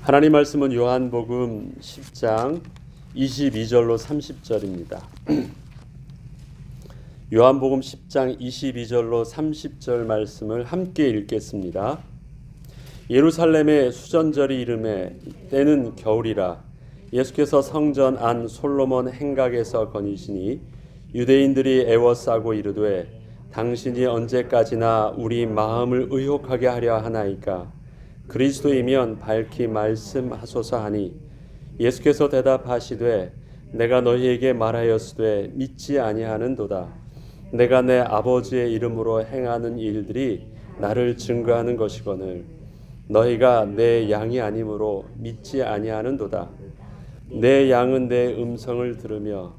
하나님 말씀은 요한복음 10장 22절로 30절입니다. 요한복음 10장 22절로 30절 말씀을 함께 읽겠습니다. 예루살렘의 수전절이 이르매 때는 겨울이라 예수께서 성전 안 솔로몬 행각에서 거니시니 유대인들이 애워싸고 이르되 당신이 언제까지나 우리 마음을 의혹하게 하려 하나이까 그리스도이면 밝히 말씀하소서 하니 예수께서 대답하시되 내가 너희에게 말하였으되 믿지 아니하는도다. 내가 내 아버지의 이름으로 행하는 일들이 나를 증거하는 것이거늘 너희가 내 양이 아니므로 믿지 아니하는도다. 내 양은 내 음성을 들으며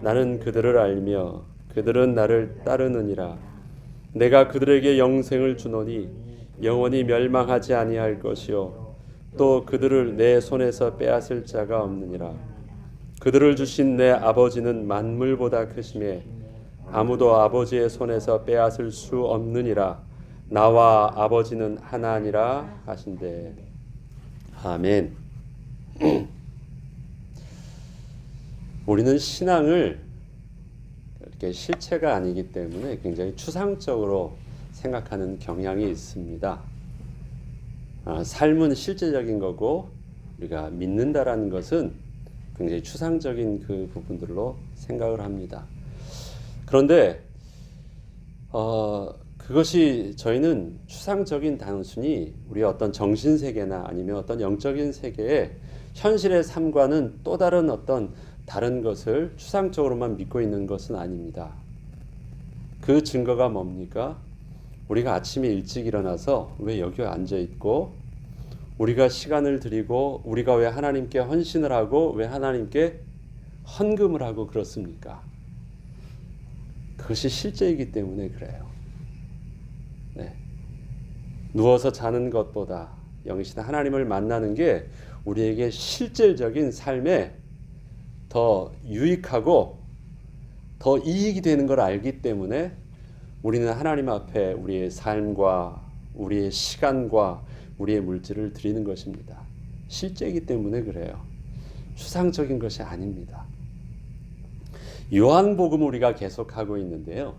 나는 그들을 알며 그들은 나를 따르느니라. 내가 그들에게 영생을 주노니 영원히 멸망하지 아니할 것이요 또 그들을 내 손에서 빼앗을 자가 없느니라. 그들을 주신 내 아버지는 만물보다 크심에 아무도 아버지의 손에서 빼앗을 수 없느니라. 나와 아버지는 하나니라 하신대. 아멘. 우리는 신앙을 이렇게 실체가 아니기 때문에 굉장히 추상적으로 생각하는 경향이 있습니다. 삶은 실제적인 거고 우리가 믿는다라는 것은 굉장히 추상적인 그 부분들로 생각을 합니다. 그런데 그것이 저희는 추상적인 단순히 우리의 어떤 정신세계나 아니면 어떤 영적인 세계의 현실의 삶과는 또 다른 어떤 다른 것을 추상적으로만 믿고 있는 것은 아닙니다. 그 증거가 뭡니까? 우리가 아침에 일찍 일어나서 왜 여기 앉아 있고 우리가 시간을 드리고 우리가 왜 하나님께 헌신을 하고 왜 하나님께 헌금을 하고 그렇습니까? 그것이 실제이기 때문에 그래요. 네. 누워서 자는 것보다 영신 하나님을 만나는 게 우리에게 실질적인 삶에 더 유익하고 더 이익이 되는 걸 알기 때문에 우리는 하나님 앞에 우리의 삶과 우리의 시간과 우리의 물질을 드리는 것입니다. 실제이기 때문에 그래요. 추상적인 것이 아닙니다. 요한복음 우리가 계속하고 있는데요.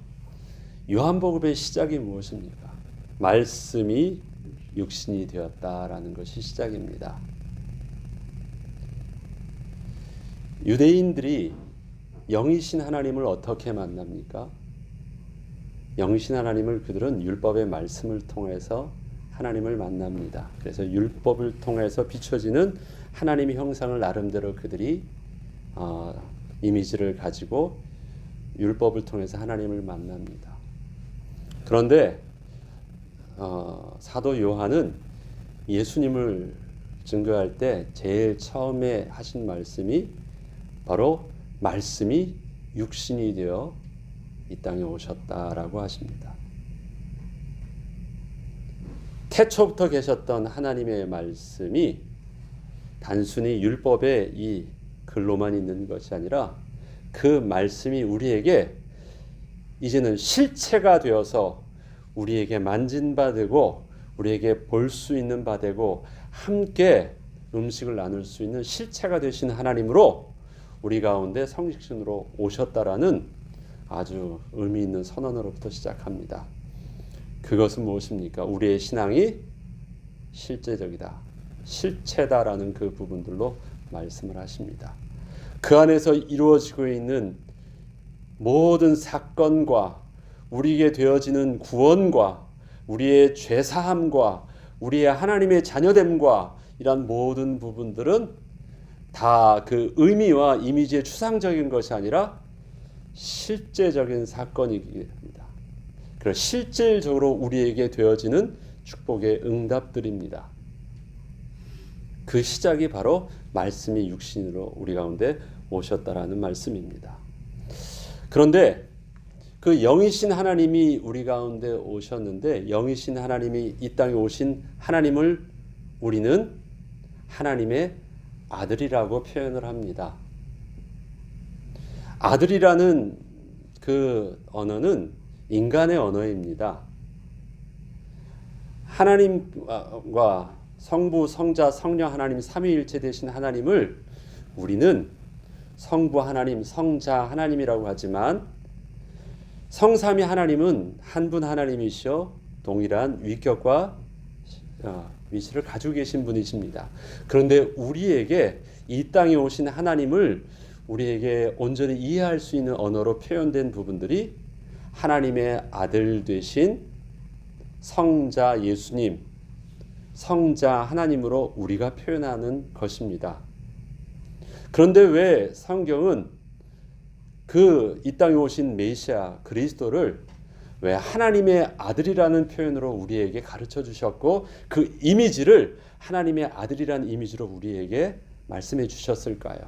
요한복음의 시작이 무엇입니까? 말씀이 육신이 되었다라는 것이 시작입니다. 유대인들이 영이신 하나님을 어떻게 만납니까? 영이신 하나님을 그들은 율법의 말씀을 통해서 하나님을 만납니다. 그래서 율법을 통해서 비춰지는 하나님의 형상을 나름대로 그들이 이미지를 가지고 율법을 통해서 하나님을 만납니다. 그런데 사도 요한은 예수님을 증거할 때 제일 처음에 하신 말씀이 바로 말씀이 육신이 되어 이 땅에 오셨다라고 하십니다. 태초부터 계셨던 하나님의 말씀이 단순히 율법의 이 글로만 있는 것이 아니라 그 말씀이 우리에게 이제는 실체가 되어서 우리에게 만진 바 되고 우리에게 볼 수 있는 바 되고 함께 음식을 나눌 수 있는 실체가 되신 하나님으로 우리 가운데 성육신으로 오셨다라는 아주 의미 있는 선언으로부터 시작합니다. 그것은 무엇입니까? 우리의 신앙이 실제적이다, 실체다라는 그 부분들로 말씀을 하십니다. 그 안에서 이루어지고 있는 모든 사건과 우리에게 되어지는 구원과 우리의 죄사함과 우리의 하나님의 자녀됨과 이런 모든 부분들은 다 그 의미와 이미지의 추상적인 것이 아니라 실제적인 사건입니다. 그래서 실질적으로 우리에게 되어지는 축복의 응답들입니다. 그 시작이 바로 말씀이 육신으로 우리 가운데 오셨다라는 말씀입니다. 그런데 그 영이신 하나님이 우리 가운데 오셨는데 영이신 하나님이 이 땅에 오신 하나님을 우리는 하나님의 아들이라고 표현을 합니다. 아들이라는 그 언어는 인간의 언어입니다. 하나님과 성부, 성자, 성령 하나님 삼위일체 되신 하나님을 우리는 성부 하나님, 성자 하나님이라고 하지만 성삼위 하나님은 한 분 하나님이시여 동일한 위격과 위치를 가지고 계신 분이십니다. 그런데 우리에게 이 땅에 오신 하나님을 우리에게 온전히 이해할 수 있는 언어로 표현된 부분들이 하나님의 아들 되신 성자 예수님, 성자 하나님으로 우리가 표현하는 것입니다. 그런데 왜 성경은 그 이 땅에 오신 메시아 그리스도를 왜 하나님의 아들이라는 표현으로 우리에게 가르쳐 주셨고 그 이미지를 하나님의 아들이라는 이미지로 우리에게 말씀해 주셨을까요?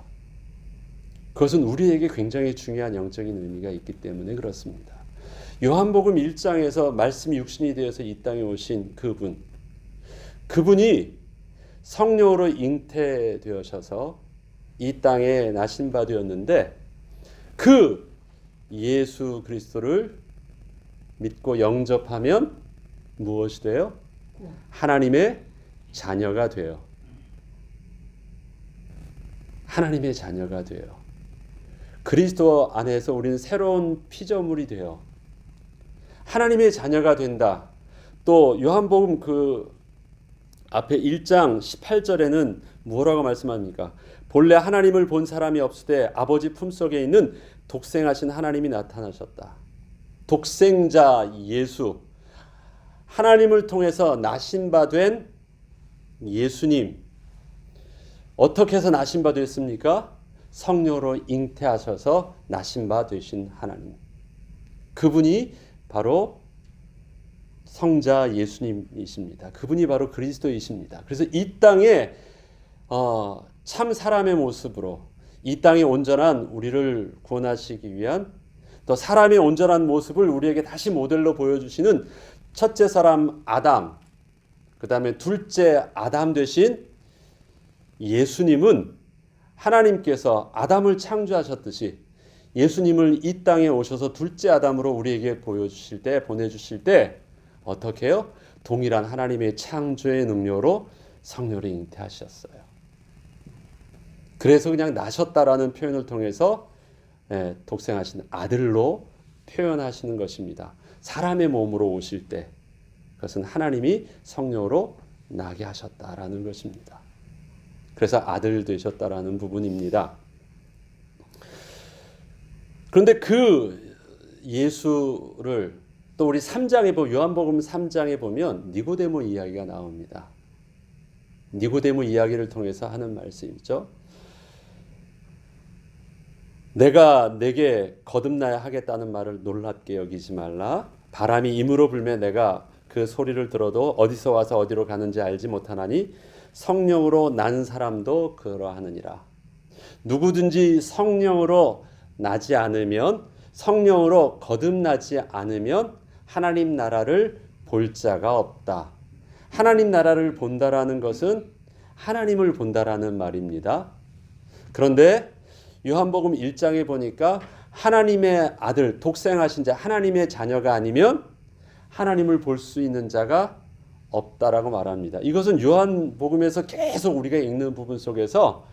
그것은 우리에게 굉장히 중요한 영적인 의미가 있기 때문에 그렇습니다. 요한복음 1장에서 말씀이 육신이 되어서 이 땅에 오신 그분이 성령으로 잉태되어셔서 이 땅에 나신 바 되었는데 그 예수 그리스도를 믿고 영접하면 무엇이 돼요? 하나님의 자녀가 돼요. 하나님의 자녀가 돼요. 그리스도 안에서 우리는 새로운 피조물이 돼요. 하나님의 자녀가 된다. 또 요한복음 그 앞에 1장 18절에는 뭐라고 말씀합니까? 본래 하나님을 본 사람이 없으되 아버지 품속에 있는 독생하신 하나님이 나타나셨다. 독생자 예수, 하나님을 통해서 나신 바 된 예수님, 어떻게 해서 나신 바 됐습니까? 성령으로 잉태하셔서 나신 바 되신 하나님, 그분이 바로 성자 예수님이십니다. 그분이 바로 그리스도이십니다. 그래서 이 땅에 참 사람의 모습으로 이 땅에 온전한 우리를 구원하시기 위한 또 사람의 온전한 모습을 우리에게 다시 모델로 보여주시는 첫째 사람 아담, 그 다음에 둘째 아담 되신 예수님은 하나님께서 아담을 창조하셨듯이 예수님을 이 땅에 오셔서 둘째 아담으로 우리에게 보여주실 때, 보내주실 때 어떻게 해요? 동일한 하나님의 창조의 능력으로 성령을 잉태하셨어요. 그래서 그냥 나셨다라는 표현을 통해서 독생하신 아들로 표현하시는 것입니다. 사람의 몸으로 오실 때 그것은 하나님이 성령으로 나게 하셨다라는 것입니다. 그래서 아들 되셨다라는 부분입니다. 그런데 그 예수를 또 우리 3장에 보면 요한복음 3장에 보면 니고데모 이야기가 나옵니다. 니고데모 이야기를 통해서 하는 말씀이죠. 내가 내게 거듭나야 하겠다는 말을 놀랍게 여기지 말라. 바람이 임으로 불면 내가 그 소리를 들어도 어디서 와서 어디로 가는지 알지 못하나니 성령으로 난 사람도 그러하느니라. 누구든지 성령으로 나지 않으면, 성령으로 거듭나지 않으면 하나님 나라를 볼 자가 없다. 하나님 나라를 본다라는 것은 하나님을 본다라는 말입니다. 그런데 요한복음 1장에 보니까 하나님의 아들, 독생하신 자, 하나님의 자녀가 아니면 하나님을 볼 수 있는 자가 없다라고 말합니다. 이것은 요한복음에서 계속 우리가 읽는 부분 속에서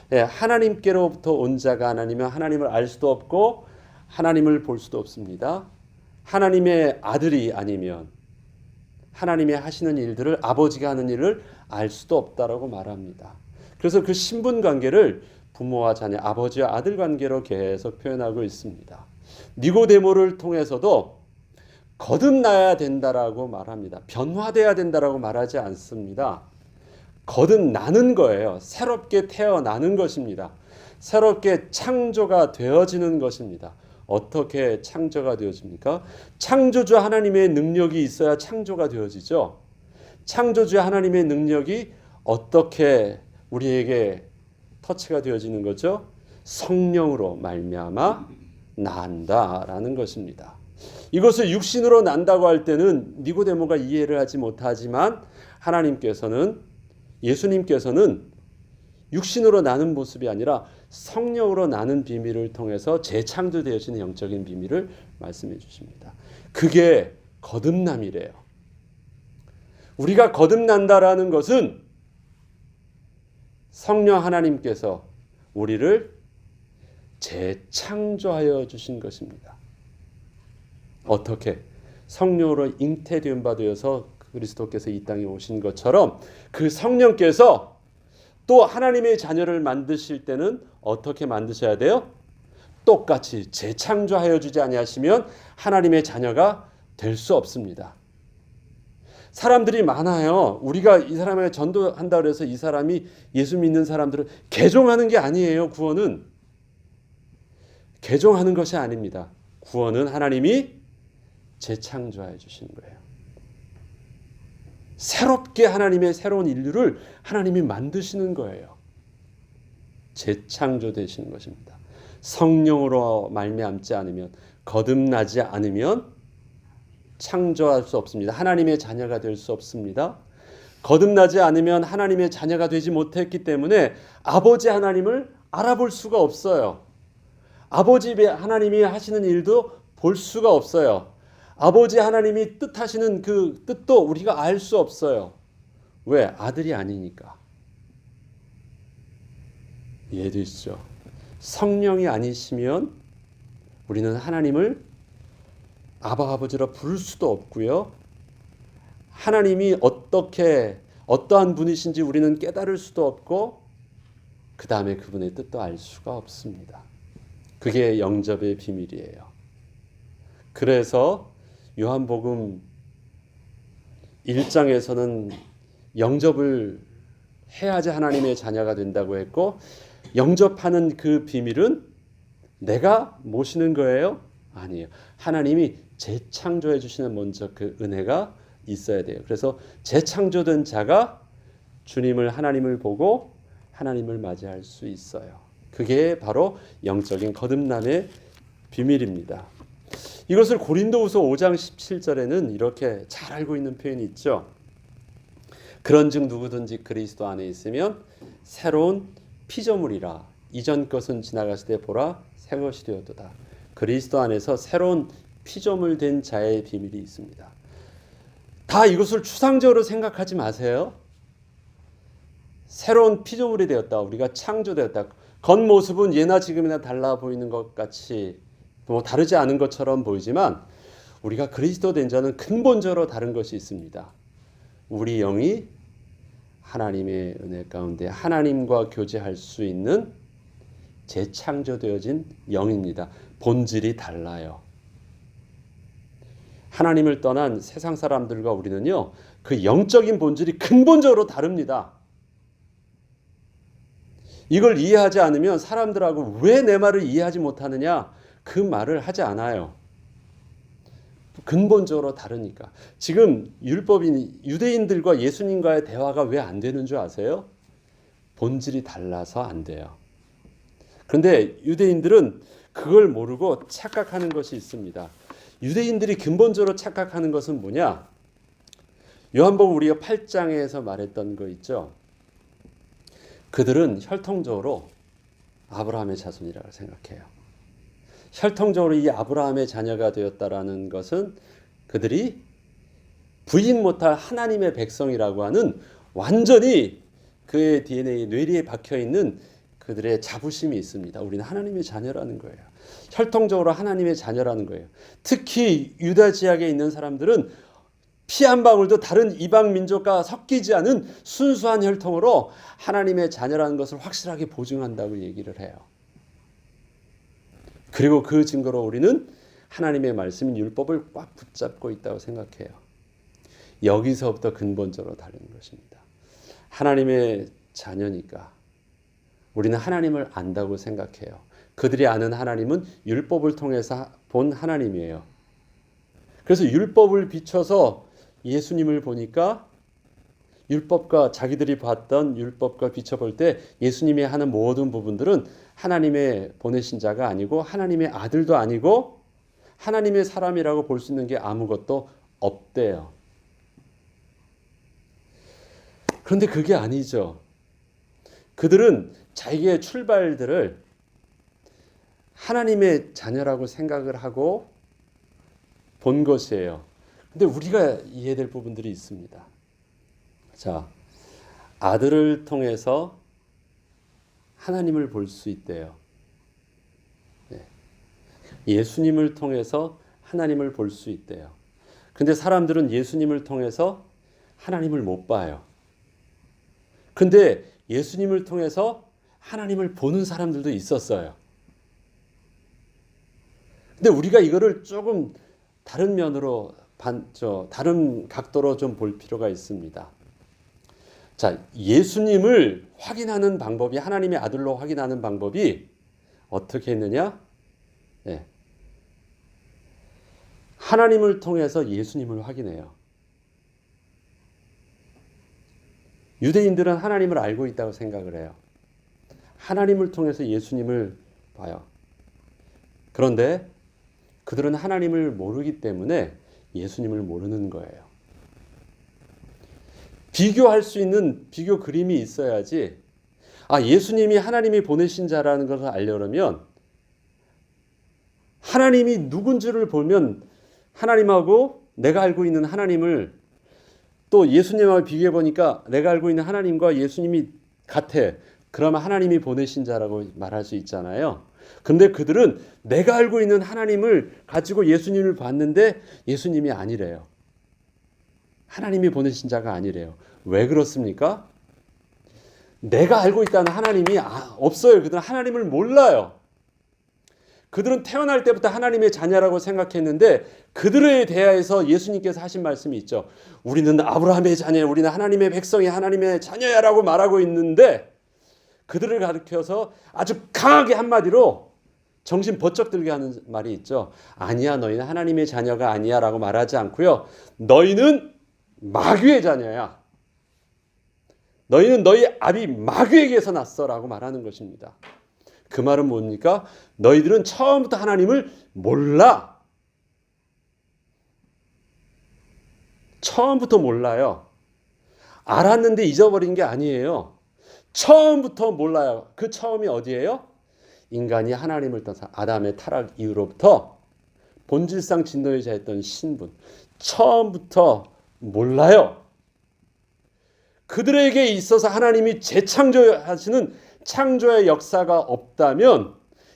하나님께로부터 온 자가 아니면 하나님을 알 수도 없고 하나님을 볼 수도 없습니다. 하나님의 아들이 아니면 하나님이 하시는 일들을, 아버지가 하는 일을 알 수도 없다라고 말합니다. 그래서 그 신분 관계를 부모와 자녀, 아버지와 아들 관계로 계속 표현하고 있습니다. 니고데모를 통해서도 거듭나야 된다라고 말합니다. 변화돼야 된다라고 말하지 않습니다. 거듭나는 거예요. 새롭게 태어나는 것입니다. 새롭게 창조가 되어지는 것입니다. 어떻게 창조가 되어집니까? 창조주 하나님의 능력이 있어야 창조가 되어지죠. 창조주 하나님의 능력이 어떻게 우리에게 터치가 되어지는 거죠? 성령으로 말미암아 난다라는 것입니다. 이것을 육신으로 난다고 할 때는 니고데모가 이해를 하지 못하지만 하나님께서는, 예수님께서는 육신으로 나는 모습이 아니라 성령으로 나는 비밀을 통해서 재창조되어지는 영적인 비밀을 말씀해 주십니다. 그게 거듭남이래요. 우리가 거듭난다라는 것은 성령 하나님께서 우리를 재창조하여 주신 것입니다. 어떻게? 성령으로 잉태된 바 되어서 그리스도께서 이 땅에 오신 것처럼 그 성령께서 또 하나님의 자녀를 만드실 때는 어떻게 만드셔야 돼요? 똑같이 재창조하여 주지 아니하시면 하나님의 자녀가 될 수 없습니다. 사람들이 많아요. 우리가 이 사람에게 전도한다 그래서 이 사람이 예수 믿는 사람들을 개종하는 게 아니에요. 구원은 개종하는 것이 아닙니다. 구원은 하나님이 재창조해 주시는 거예요. 새롭게 하나님의 새로운 인류를 하나님이 만드시는 거예요. 재창조되시는 것입니다. 성령으로 말미암지 않으면, 거듭나지 않으면 창조할 수 없습니다. 하나님의 자녀가 될 수 없습니다. 거듭나지 않으면 하나님의 자녀가 되지 못했기 때문에 아버지 하나님을 알아볼 수가 없어요. 아버지 하나님이 하시는 일도 볼 수가 없어요. 아버지 하나님이 뜻하시는 그 뜻도 우리가 알 수 없어요. 왜? 아들이 아니니까. 이해되시죠? 성령이 아니시면 우리는 하나님을 아바 아버지라 부를 수도 없고요. 하나님이 어떠한 분이신지 우리는 깨달을 수도 없고 그 다음에 그분의 뜻도 알 수가 없습니다. 그게 영접의 비밀이에요. 그래서 요한복음 1장에서는 영접을 해야지 하나님의 자녀가 된다고 했고, 영접하는 그 비밀은 내가 모시는 거예요? 아니에요. 하나님이 재창조해 주시는 먼저 그 은혜가 있어야 돼요. 그래서 재창조된 자가 주님을, 하나님을 보고 하나님을 맞이할 수 있어요. 그게 바로 영적인 거듭남의 비밀입니다. 이것을 고린도후서 5장 17절에는 이렇게 잘 알고 있는 표현이 있죠. 그런즉 누구든지 그리스도 안에 있으면 새로운 피조물이라. 이전 것은 지나갔을 때 보라 새 것이 되었도다. 그리스도 안에서 새로운 피조물 된 자의 비밀이 있습니다. 다 이것을 추상적으로 생각하지 마세요. 새로운 피조물이 되었다. 우리가 창조되었다. 겉모습은 예나 지금이나 달라 보이는 것 같이 다르지 않은 것처럼 보이지만 우리가 그리스도 된 자는 근본적으로 다른 것이 있습니다. 우리 영이 하나님의 은혜 가운데 하나님과 교제할 수 있는 재창조되어진 영입니다. 본질이 달라요. 하나님을 떠난 세상 사람들과 우리는요, 그 영적인 본질이 근본적으로 다릅니다. 이걸 이해하지 않으면 사람들하고 왜 내 말을 이해하지 못하느냐, 그 말을 하지 않아요. 근본적으로 다르니까. 지금 율법인 유대인들과 예수님과의 대화가 왜 안 되는 줄 아세요? 본질이 달라서 안 돼요. 그런데 유대인들은 그걸 모르고 착각하는 것이 있습니다. 유대인들이 근본적으로 착각하는 것은 뭐냐? 요한복음 우리가 8장에서 말했던 거 있죠. 그들은 혈통적으로 아브라함의 자손이라고 생각해요. 혈통적으로 이 아브라함의 자녀가 되었다라는 것은 그들이 부인 못할 하나님의 백성이라고 하는 완전히 그의 DNA 뇌리에 박혀있는 그들의 자부심이 있습니다. 우리는 하나님의 자녀라는 거예요. 혈통적으로 하나님의 자녀라는 거예요. 특히 유다 지역에 있는 사람들은 피 한 방울도 다른 이방 민족과 섞이지 않은 순수한 혈통으로 하나님의 자녀라는 것을 확실하게 보증한다고 얘기를 해요. 그리고 그 증거로 우리는 하나님의 말씀인 율법을 꽉 붙잡고 있다고 생각해요. 여기서부터 근본적으로 다른 것입니다. 하나님의 자녀니까 우리는 하나님을 안다고 생각해요. 그들이 아는 하나님은 율법을 통해서 본 하나님이에요. 그래서 율법을 비춰서 예수님을 보니까 율법과 자기들이 봤던 율법과 비춰볼 때 예수님이 하는 모든 부분들은 하나님의 보내신 자가 아니고 하나님의 아들도 아니고 하나님의 사람이라고 볼 수 있는 게 아무것도 없대요. 그런데 그게 아니죠. 그들은 자기의 출발들을 하나님의 자녀라고 생각을 하고 본 것이에요. 근데 우리가 이해될 부분들이 있습니다. 자, 아들을 통해서 하나님을 볼 수 있대요. 네. 예수님을 통해서 하나님을 볼 수 있대요. 근데 사람들은 예수님을 통해서 하나님을 못 봐요. 근데 예수님을 통해서 하나님을 보는 사람들도 있었어요. 근데 우리가 이거를 조금 다른 면으로 다른 각도로 좀 볼 필요가 있습니다. 자, 예수님을 확인하는 방법이, 하나님의 아들로 확인하는 방법이 어떻게 했느냐? 네. 하나님을 통해서 예수님을 확인해요. 유대인들은 하나님을 알고 있다고 생각을 해요. 하나님을 통해서 예수님을 봐요. 그런데 그들은 하나님을 모르기 때문에 예수님을 모르는 거예요. 비교할 수 있는 비교 그림이 있어야지. 예수님이 하나님이 보내신 자라는 것을 알려면 하나님이 누군지를 보면 하나님하고 내가 알고 있는 하나님을 또 예수님하고 비교해 보니까 내가 알고 있는 하나님과 예수님이 같아. 그러면 하나님이 보내신 자라고 말할 수 있잖아요. 근데 그들은 내가 알고 있는 하나님을 가지고 예수님을 봤는데 예수님이 아니래요. 하나님이 보내신 자가 아니래요. 왜 그렇습니까? 내가 알고 있다는 하나님이 없어요. 그들은 하나님을 몰라요. 그들은 태어날 때부터 하나님의 자녀라고 생각했는데 그들에 대하여서 예수님께서 하신 말씀이 있죠. 우리는 아브라함의 자녀야, 우리는 하나님의 백성이 하나님의 자녀야라고 말하고 있는데 그들을 가리켜서 아주 강하게 한마디로 정신 번쩍 들게 하는 말이 있죠. 아니야, 너희는 하나님의 자녀가 아니야 라고 말하지 않고요. 너희는 마귀의 자녀야. 너희는 너희 아비 마귀에게서 났어 라고 말하는 것입니다. 그 말은 뭡니까? 너희들은 처음부터 하나님을 몰라. 처음부터 몰라요. 알았는데 잊어버린 게 아니에요. 처음부터 몰라요. 그 처음이 어디예요? 인간이 하나님을 떠나서 아담의 타락 이후로부터 본질상 진노의 자였던 신분. 처음부터 몰라요. 그들에게 있어서 하나님이 재창조하시는 창조의 역사가 없다면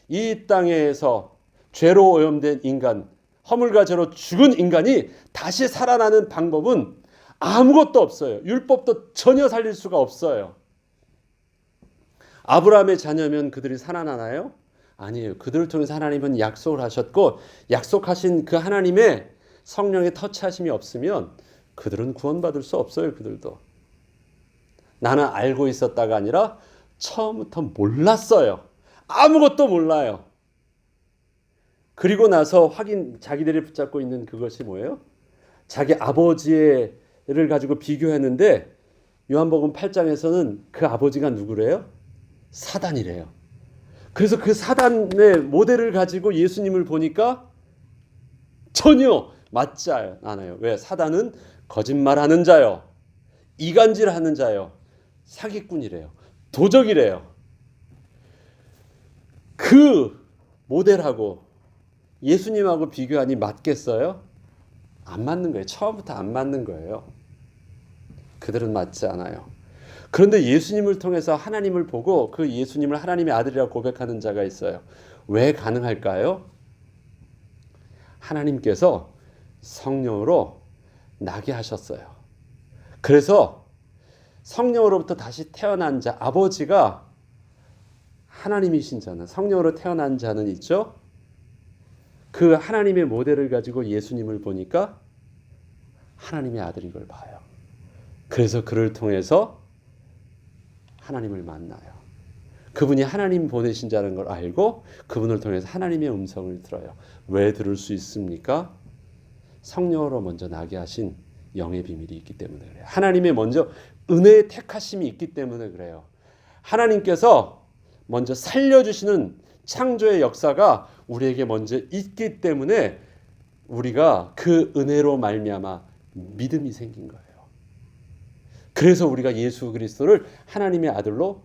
이 땅에서 죄로 오염된 인간, 허물과 죄로 죽은 인간이 다시 살아나는 방법은 아무것도 없어요. 율법도 전혀 살릴 수가 없어요. 아브라함의 자녀면 그들이 살아나나요? 아니에요. 그들을 통해서 하나님은 약속을 하셨고 약속하신 그 하나님의 성령의 터치하심이 없으면 그들은 구원받을 수 없어요. 그들도. 나는 알고 있었다가 아니라 처음부터 몰랐어요. 아무것도 몰라요. 그리고 나서 자기들이 붙잡고 있는 그것이 뭐예요? 자기 아버지를 가지고 비교했는데 요한복음 8장에서는 그 아버지가 누구래요? 사단이래요. 그래서 그 사단의 모델을 가지고 예수님을 보니까 전혀 맞지 않아요. 왜? 사단은 거짓말하는 자요. 이간질하는 자요. 사기꾼이래요. 도적이래요. 그 모델하고 예수님하고 비교하니 맞겠어요? 안 맞는 거예요. 처음부터 안 맞는 거예요. 그들은 맞지 않아요. 그런데 예수님을 통해서 하나님을 보고 그 예수님을 하나님의 아들이라고 고백하는 자가 있어요. 왜 가능할까요? 하나님께서 성령으로 나게 하셨어요. 그래서 성령으로부터 다시 태어난 자, 아버지가 하나님이신 자는, 성령으로 태어난 자는 있죠? 그 하나님의 모델을 가지고 예수님을 보니까 하나님의 아들인 걸 봐요. 그래서 그를 통해서 하나님을 만나요. 그분이 하나님 보내신 자라는 걸 알고 그분을 통해서 하나님의 음성을 들어요. 왜 들을 수 있습니까? 성령으로 먼저 나게 하신 영의 비밀이 있기 때문에 그래요. 하나님의 먼저 은혜의 택하심이 있기 때문에 그래요. 하나님께서 먼저 살려주시는 창조의 역사가 우리에게 먼저 있기 때문에 우리가 그 은혜로 말미암아 믿음이 생긴 거예요. 그래서 우리가 예수 그리스도를 하나님의 아들로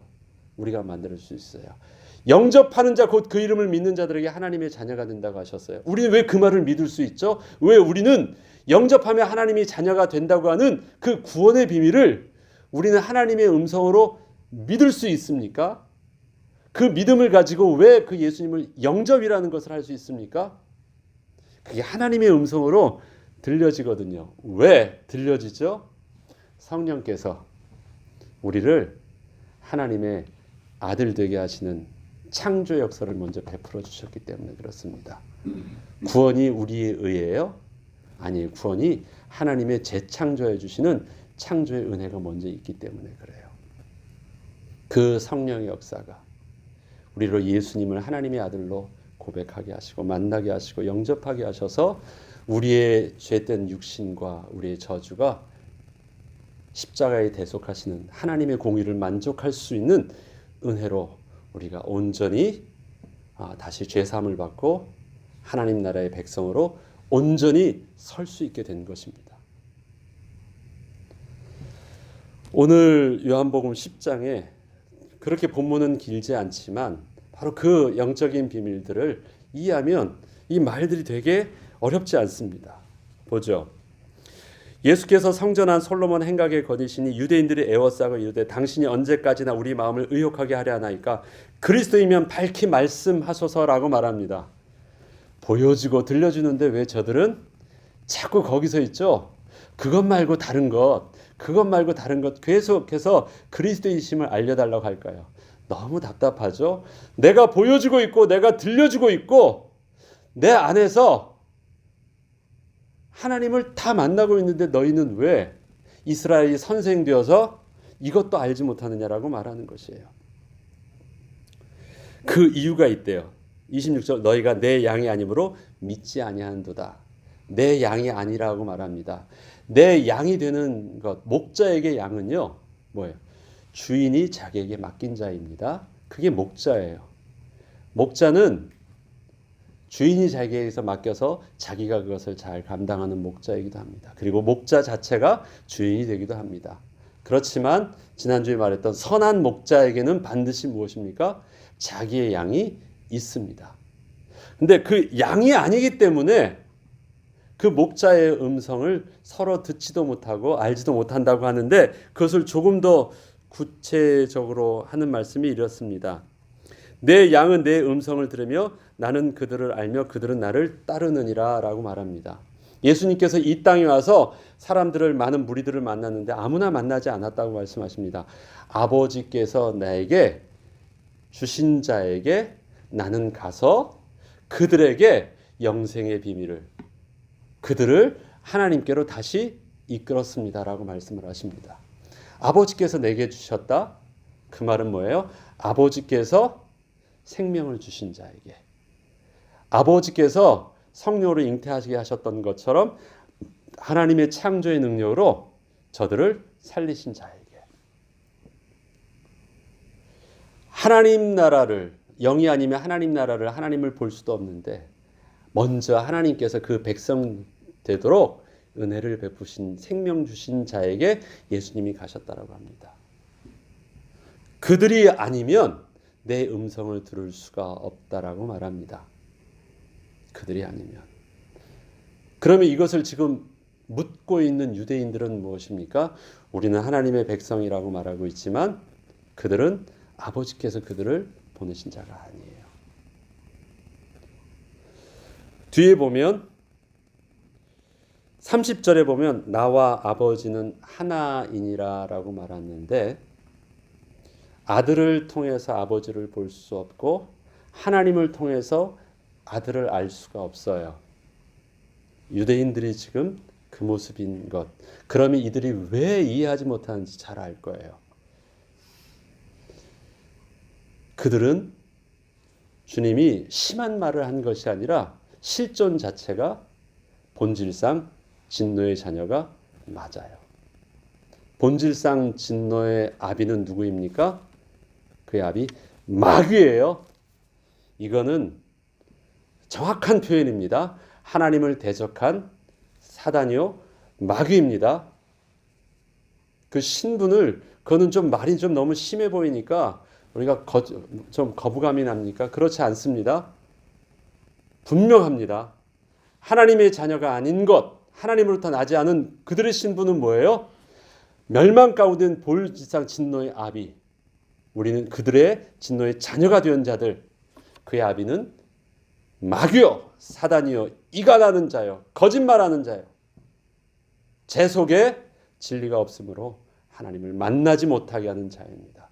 우리가 만들 수 있어요. 영접하는 자 곧 그 이름을 믿는 자들에게 하나님의 자녀가 된다고 하셨어요. 우리는 왜 그 말을 믿을 수 있죠? 왜 우리는 영접하며 하나님이 자녀가 된다고 하는 그 구원의 비밀을 우리는 하나님의 음성으로 믿을 수 있습니까? 그 믿음을 가지고 왜 그 예수님을 영접이라는 것을 할 수 있습니까? 그게 하나님의 음성으로 들려지거든요. 왜 들려지죠? 성령께서 우리를 하나님의 아들 되게 하시는 창조 역사를 먼저 베풀어 주셨기 때문에 그렇습니다. 구원이 우리의 의예요? 아니, 구원이 하나님의 재창조해 주시는 창조의 은혜가 먼저 있기 때문에 그래요. 그 성령의 역사가 우리로 예수님을 하나님의 아들로 고백하게 하시고 만나게 하시고 영접하게 하셔서 우리의 죄된 육신과 우리의 저주가 십자가에 대속하시는 하나님의 공의를 만족할 수 있는 은혜로 우리가 온전히 다시 죄사함을 받고 하나님 나라의 백성으로 온전히 설 수 있게 된 것입니다. 오늘 요한복음 10장에 그렇게 본문은 길지 않지만 바로 그 영적인 비밀들을 이해하면 이 말들이 되게 어렵지 않습니다. 보죠. 예수께서 성전한 솔로몬 행각에 거니시니 유대인들이 애워싸고 이르되 당신이 언제까지나 우리 마음을 의혹하게 하려 하나이까 그리스도이면 밝히 말씀하소서라고 말합니다. 보여주고 들려주는데 왜 저들은 자꾸 거기서 있죠? 그것 말고 다른 것, 그것 말고 다른 것 계속해서 그리스도이심을 알려달라고 할까요? 너무 답답하죠? 내가 보여주고 있고 내가 들려주고 있고 내 안에서 하나님을 다 만나고 있는데 너희는 왜 이스라엘이 선생되어서 이것도 알지 못하느냐라고 말하는 것이에요. 그 이유가 있대요. 26절 너희가 내 양이 아니므로 믿지 아니한도다. 내 양이 아니라고 말합니다. 내 양이 되는 것, 목자에게 양은요. 뭐예요? 주인이 자기에게 맡긴 자입니다. 그게 목자예요. 목자는 주인이 자기에게서 맡겨서 자기가 그것을 잘 감당하는 목자이기도 합니다. 그리고 목자 자체가 주인이 되기도 합니다. 그렇지만 지난주에 말했던 선한 목자에게는 반드시 무엇입니까? 자기의 양이 있습니다. 근데 그 양이 아니기 때문에 그 목자의 음성을 서로 듣지도 못하고 알지도 못한다고 하는데 그것을 조금 더 구체적으로 하는 말씀이 이렇습니다. 내 양은 내 음성을 들으며 나는 그들을 알며 그들은 나를 따르느니라 라고 말합니다. 예수님께서 이 땅에 와서 사람들을 많은 무리들을 만났는데 아무나 만나지 않았다고 말씀하십니다. 아버지께서 나에게 주신 자에게 나는 가서 그들에게 영생의 비밀을 그들을 하나님께로 다시 이끌었습니다라고 말씀을 하십니다. 아버지께서 내게 주셨다. 그 말은 뭐예요? 아버지께서 생명을 주신 자에게 아버지께서 성령으로 잉태하시게 하셨던 것처럼 하나님의 창조의 능력으로 저들을 살리신 자에게 하나님 나라를 영이 아니면 하나님 나라를 하나님을 볼 수도 없는데 먼저 하나님께서 그 백성 되도록 은혜를 베푸신 생명 주신 자에게 예수님이 가셨다라고 합니다. 그들이 아니면 내 음성을 들을 수가 없다라고 말합니다. 그들이 아니면. 그러면 이것을 지금 묻고 있는 유대인들은 무엇입니까? 우리는 하나님의 백성이라고 말하고 있지만 그들은 아버지께서 그들을 보내신 자가 아니에요. 뒤에 보면 30절에 보면 나와 아버지는 하나이니라 라고 말하는데 아들을 통해서 아버지를 볼 수 없고 하나님을 통해서 아들을 알 수가 없어요. 유대인들이 지금 그 모습인 것. 그러면 이들이 왜 이해하지 못하는지 잘 알 거예요. 그들은 주님이 심한 말을 한 것이 아니라 실존 자체가 본질상 진노의 자녀가 맞아요. 본질상 진노의 아비는 누구입니까? 그의 아비 마귀예요. 이거는 정확한 표현입니다. 하나님을 대적한 사단이요 마귀입니다. 그 신분을 그거는 좀 말이 좀 너무 심해 보이니까 우리가 좀 거부감이 납니까? 그렇지 않습니다. 분명합니다. 하나님의 자녀가 아닌 것, 하나님으로부터 나지 않은 그들의 신분은 뭐예요? 멸망 가운데 본질상 진노의 아비. 우리는 그들의 진노의 자녀가 된 자들, 그의 아비는 마귀요 사단이요 이간하는 자요 거짓말하는 자요 제 속에 진리가 없으므로 하나님을 만나지 못하게 하는 자입니다.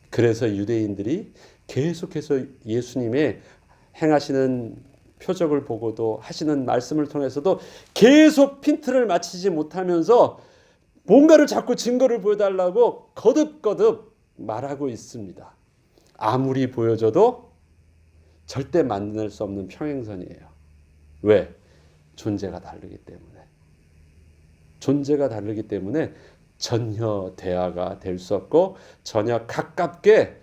그래서 유대인들이 계속해서 예수님의 행하시는 표적을 보고도 하시는 말씀을 통해서도 계속 핀트를 맞추지 못하면서 뭔가를 자꾸 증거를 보여달라고 거듭거듭 말하고 있습니다. 아무리 보여줘도 절대 만날 수 없는 평행선이에요. 왜? 존재가 다르기 때문에. 존재가 다르기 때문에 전혀 대화가 될 수 없고 전혀 가깝게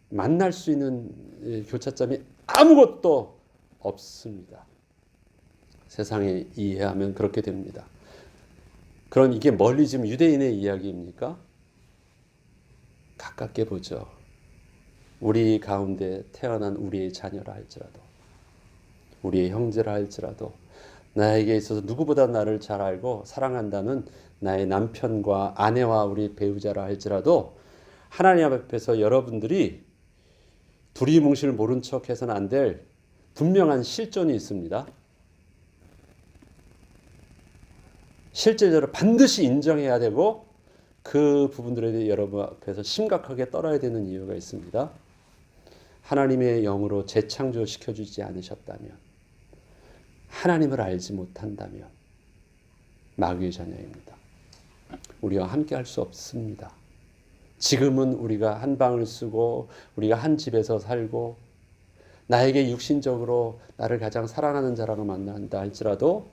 만날 수 있는 교차점이 아무것도 없습니다. 세상에 이해하면 그렇게 됩니다. 그럼 이게 멀리 지금 유대인의 이야기입니까? 가깝게 보죠. 우리 가운데 태어난 우리의 자녀라 할지라도, 우리의 형제라 할지라도, 나에게 있어서 누구보다 나를 잘 알고 사랑한다는 나의 남편과 아내와 우리 배우자라 할지라도 하나님 앞에서 여러분들이 두리뭉실 모른 척해서는 안 될 분명한 실존이 있습니다. 실제적으로 반드시 인정해야 되고 그 부분들에 대해 여러분 앞에서 심각하게 떨어야 되는 이유가 있습니다. 하나님의 영으로 재창조시켜주지 않으셨다면, 하나님을 알지 못한다면 마귀의 자녀입니다. 우리와 함께 할 수 없습니다. 지금은 우리가 한 방을 쓰고 우리가 한 집에서 살고 나에게 육신적으로 나를 가장 사랑하는 자라고 만난다 할지라도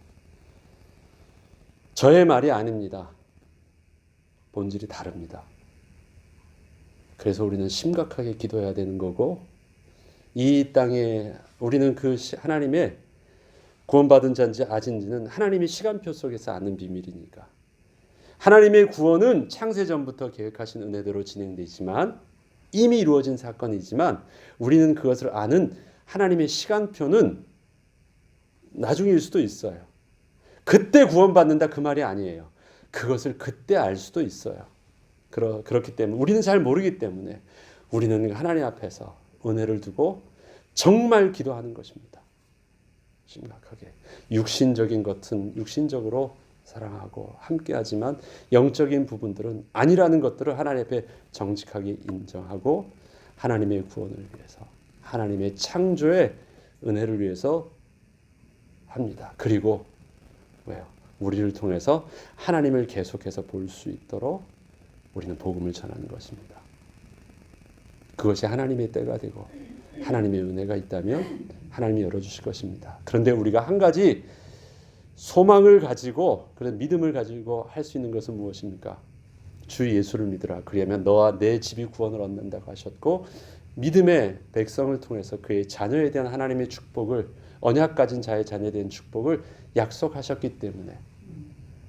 저의 말이 아닙니다. 본질이 다릅니다. 그래서 우리는 심각하게 기도해야 되는 거고, 이 땅에 우리는 그 하나님의 구원받은 자인지 아진지는 하나님의 시간표 속에서 아는 비밀이니까. 하나님의 구원은 창세 전부터 계획하신 은혜대로 진행되지만 이미 이루어진 사건이지만 우리는 그것을 아는 하나님의 시간표는 나중일 수도 있어요. 그때 구원받는다 그 말이 아니에요. 그것을 그때 알 수도 있어요. 그렇기 때문에 우리는 잘 모르기 때문에 우리는 하나님 앞에서 은혜를 두고 정말 기도하는 것입니다. 심각하게. 육신적인 것은 육신적으로 사랑하고 함께하지만 영적인 부분들은 아니라는 것들을 하나님 앞에 정직하게 인정하고 하나님의 구원을 위해서, 하나님의 창조의 은혜를 위해서 합니다. 그리고 왜요? 우리를 통해서 하나님을 계속해서 볼 수 있도록 우리는 복음을 전하는 것입니다. 그것이 하나님의 때가 되고 하나님의 은혜가 있다면 하나님이 열어주실 것입니다. 그런데 우리가 한 가지 소망을 가지고, 그런 믿음을 가지고 할 수 있는 것은 무엇입니까? 주 예수를 믿으라. 그러면 너와 내 집이 구원을 얻는다고 하셨고, 믿음의 백성을 통해서 그의 자녀에 대한 하나님의 축복을, 언약 가진 자의 자녀에 대한 축복을 약속하셨기 때문에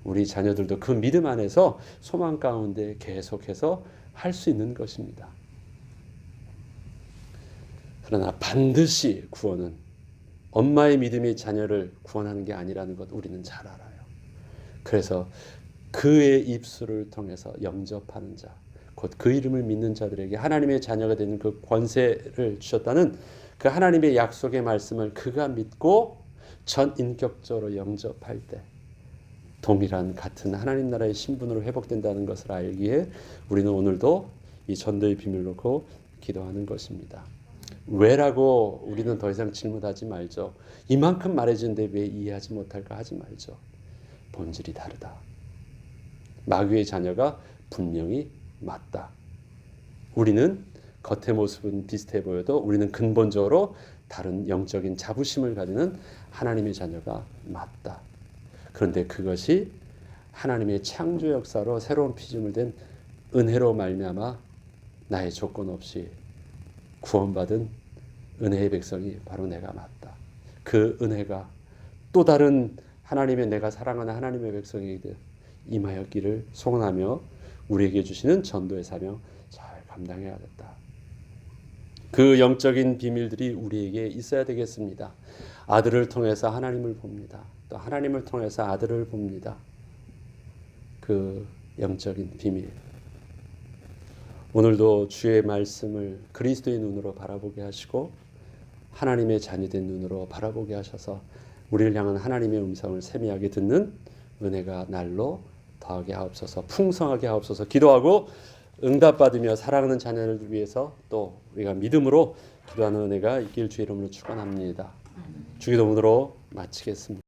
우리 자녀들도 그 믿음 안에서 소망 가운데 계속해서 할 수 있는 것입니다. 그러나 반드시 구원은 엄마의 믿음이 자녀를 구원하는 게 아니라는 것 우리는 잘 알아요. 그래서 그의 입술을 통해서 영접하는 자, 곧 그 이름을 믿는 자들에게 하나님의 자녀가 되는 그 권세를 주셨다는 그 하나님의 약속의 말씀을 그가 믿고 전인격적으로 영접할 때 동일한 같은 하나님 나라의 신분으로 회복된다는 것을 알기에 우리는 오늘도 이 전도의 비밀을 놓고 기도하는 것입니다. 왜라고 우리는 더 이상 질문하지 말죠. 이만큼 말해주는데 왜 이해하지 못할까 하지 말죠. 본질이 다르다. 마귀의 자녀가 분명히 맞다. 우리는 겉의 모습은 비슷해 보여도 우리는 근본적으로 다른 영적인 자부심을 가지는 하나님의 자녀가 맞다. 그런데 그것이 하나님의 창조 역사로 새로운 피조물 된 은혜로 말미암아 나의 조건 없이 구원받은 은혜의 백성이 바로 내가 맞다. 그 은혜가 또 다른 하나님의, 내가 사랑하는 하나님의 백성에게 임하였기를 소원하며 우리에게 주시는 전도의 사명 잘 감당해야겠다. 그 영적인 비밀들이 우리에게 있어야 되겠습니다. 아들을 통해서 하나님을 봅니다. 또 하나님을 통해서 아들을 봅니다. 그 영적인 비밀. 오늘도 주의 말씀을 그리스도의 눈으로 바라보게 하시고 하나님의 자녀된 눈으로 바라보게 하셔서 우리를 향한 하나님의 음성을 세미하게 듣는 은혜가 날로 더하게 하옵소서. 풍성하게 하옵소서. 기도하고 응답받으며 사랑하는 자녀를 위해서 또 우리가 믿음으로 기도하는 은혜가 있길 주의 이름으로 축원합니다. 주기도문으로 마치겠습니다.